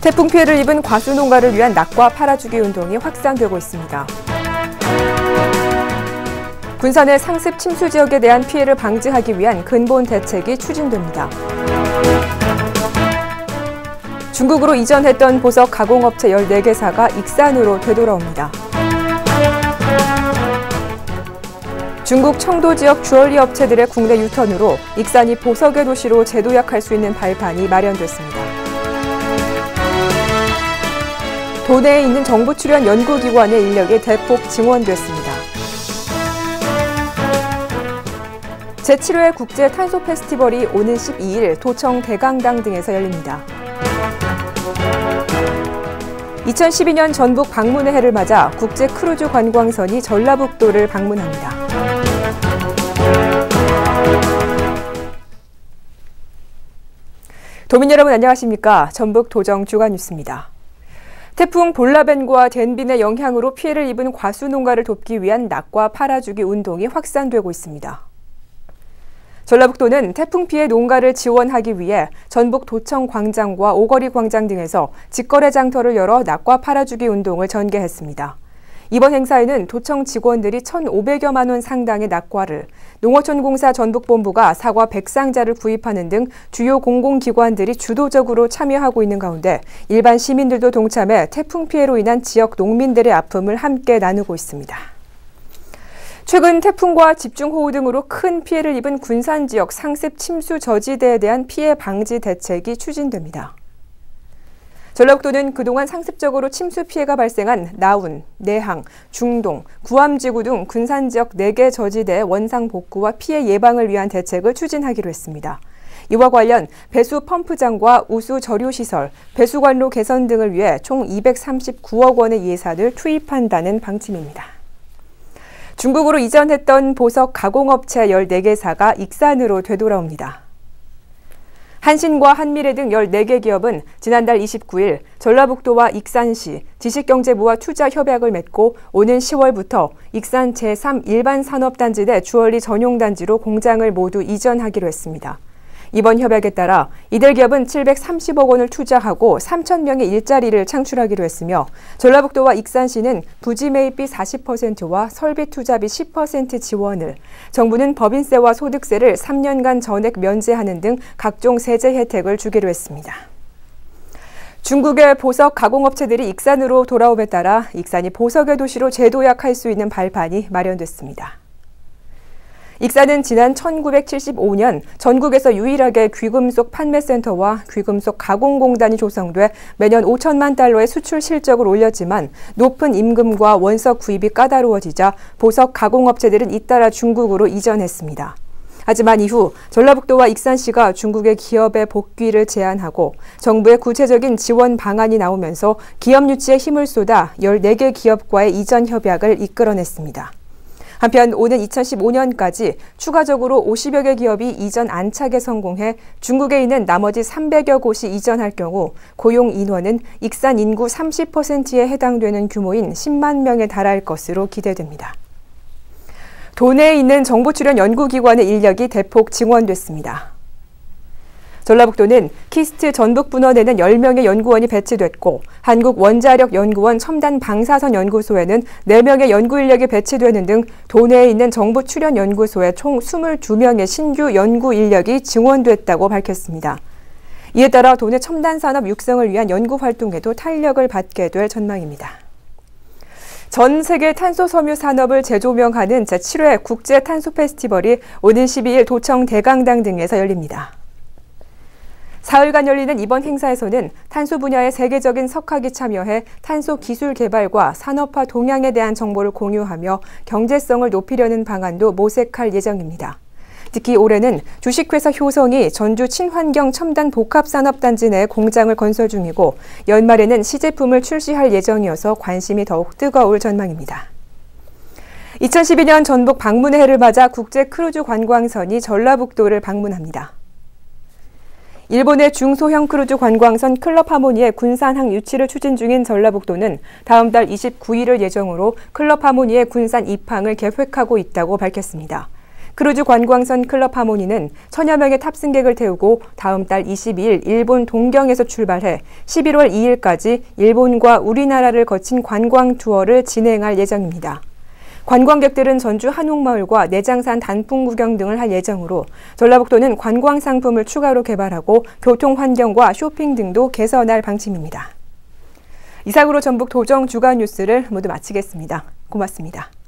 태풍 피해를 입은 과수 농가를 위한 낙과 팔아주기 운동이 확산되고 있습니다. 군산의 상습 침수 지역에 대한 피해를 방지하기 위한 근본 대책이 추진됩니다. 중국으로 이전했던 보석 가공업체 14개사가 익산으로 되돌아옵니다. 중국 청도 지역 주얼리 업체들의 국내 유턴으로 익산이 보석의 도시로 재도약할 수 있는 발판이 마련됐습니다. 도내에 있는 정부 출연 연구기관의 인력이 대폭 증원됐습니다. 제7회 국제 탄소 페스티벌이 오는 12일 도청 대강당 등에서 열립니다. 2012년 전북 방문의 해를 맞아 국제 크루즈 관광선이 전라북도를 방문합니다. 도민 여러분 안녕하십니까? 전북 도정 주간 뉴스입니다. 태풍 볼라벤과 댄빈의 영향으로 피해를 입은 과수 농가를 돕기 위한 낙과 팔아주기 운동이 확산되고 있습니다. 전라북도는 태풍 피해 농가를 지원하기 위해 전북 도청 광장과 오거리 광장 등에서 직거래 장터를 열어 낙과 팔아주기 운동을 전개했습니다. 이번 행사에는 도청 직원들이 1,500여만 원 상당의 낙과를, 농어촌공사 전북본부가 사과 100상자를 구입하는 등 주요 공공기관들이 주도적으로 참여하고 있는 가운데 일반 시민들도 동참해 태풍 피해로 인한 지역 농민들의 아픔을 함께 나누고 있습니다. 최근 태풍과 집중호우 등으로 큰 피해를 입은 군산 지역 상습 침수 저지대에 대한 피해 방지 대책이 추진됩니다. 전라북도는 그동안 상습적으로 침수 피해가 발생한 나운, 내항, 중동, 구암지구 등 군산 지역 4개 저지대의 원상 복구와 피해 예방을 위한 대책을 추진하기로 했습니다. 이와 관련 배수 펌프장과 우수 저류시설, 배수관로 개선 등을 위해 총 239억 원의 예산을 투입한다는 방침입니다. 중국으로 이전했던 보석 가공업체 14개사가 익산으로 되돌아옵니다. 한신과 한미래 등 14개 기업은 지난달 29일 전라북도와 익산시, 지식경제부와 투자협약을 맺고 오는 10월부터 익산 제3 일반산업단지 내 주얼리 전용단지로 공장을 모두 이전하기로 했습니다. 이번 협약에 따라 이들 기업은 730억 원을 투자하고 3,000명의 일자리를 창출하기로 했으며 전라북도와 익산시는 부지 매입비 40%와 설비 투자비 10% 지원을, 정부는 법인세와 소득세를 3년간 전액 면제하는 등 각종 세제 혜택을 주기로 했습니다. 중국의 보석 가공업체들이 익산으로 돌아옴에 따라 익산이 보석의 도시로 재도약할 수 있는 발판이 마련됐습니다. 익산은 지난 1975년 전국에서 유일하게 귀금속 판매센터와 귀금속 가공공단이 조성돼 매년 5천만 달러의 수출 실적을 올렸지만 높은 임금과 원석 구입이 까다로워지자 보석 가공업체들은 잇따라 중국으로 이전했습니다. 하지만 이후 전라북도와 익산시가 중국의 기업의 복귀를 제한하고 정부의 구체적인 지원 방안이 나오면서 기업 유치에 힘을 쏟아 14개 기업과의 이전 협약을 이끌어냈습니다. 한편 오는 2015년까지 추가적으로 50여 개 기업이 이전 안착에 성공해 중국에 있는 나머지 300여 곳이 이전할 경우 고용 인원은 익산 인구 30%에 해당되는 규모인 10만 명에 달할 것으로 기대됩니다. 도내에 있는 정부 출연 연구기관의 인력이 대폭 증원됐습니다. 전라북도는 키스트 전북분원에는 10명의 연구원이 배치됐고 한국원자력연구원 첨단방사선연구소에는 4명의 연구 인력이 배치되는 등 도내에 있는 정부 출연 연구소에 총 22명의 신규 연구 인력이 증원됐다고 밝혔습니다. 이에 따라 도내 첨단산업 육성을 위한 연구 활동에도 탄력을 받게 될 전망입니다. 전 세계 탄소 섬유 산업을 재조명하는 제7회 국제 탄소 페스티벌이 오는 12일 도청 대강당 등에서 열립니다. 사흘간 열리는 이번 행사에서는 탄소 분야의 세계적인 석학이 참여해 탄소 기술 개발과 산업화 동향에 대한 정보를 공유하며 경제성을 높이려는 방안도 모색할 예정입니다. 특히 올해는 주식회사 효성이 전주 친환경 첨단 복합산업단지 내 공장을 건설 중이고 연말에는 시제품을 출시할 예정이어서 관심이 더욱 뜨거울 전망입니다. 2012년 전북 방문의 해를 맞아 국제 크루즈 관광선이 전라북도를 방문합니다. 일본의 중소형 크루즈 관광선 클럽 하모니의 군산항 유치를 추진 중인 전라북도는 다음 달 29일을 예정으로 클럽 하모니의 군산 입항을 계획하고 있다고 밝혔습니다. 크루즈 관광선 클럽 하모니는 천여 명의 탑승객을 태우고 다음 달 22일 일본 동경에서 출발해 11월 2일까지 일본과 우리나라를 거친 관광 투어를 진행할 예정입니다. 관광객들은 전주 한옥마을과 내장산 단풍 구경 등을 할 예정으로 전라북도는 관광 상품을 추가로 개발하고 교통 환경과 쇼핑 등도 개선할 방침입니다. 이상으로 전북 도정 주간 뉴스를 모두 마치겠습니다. 고맙습니다.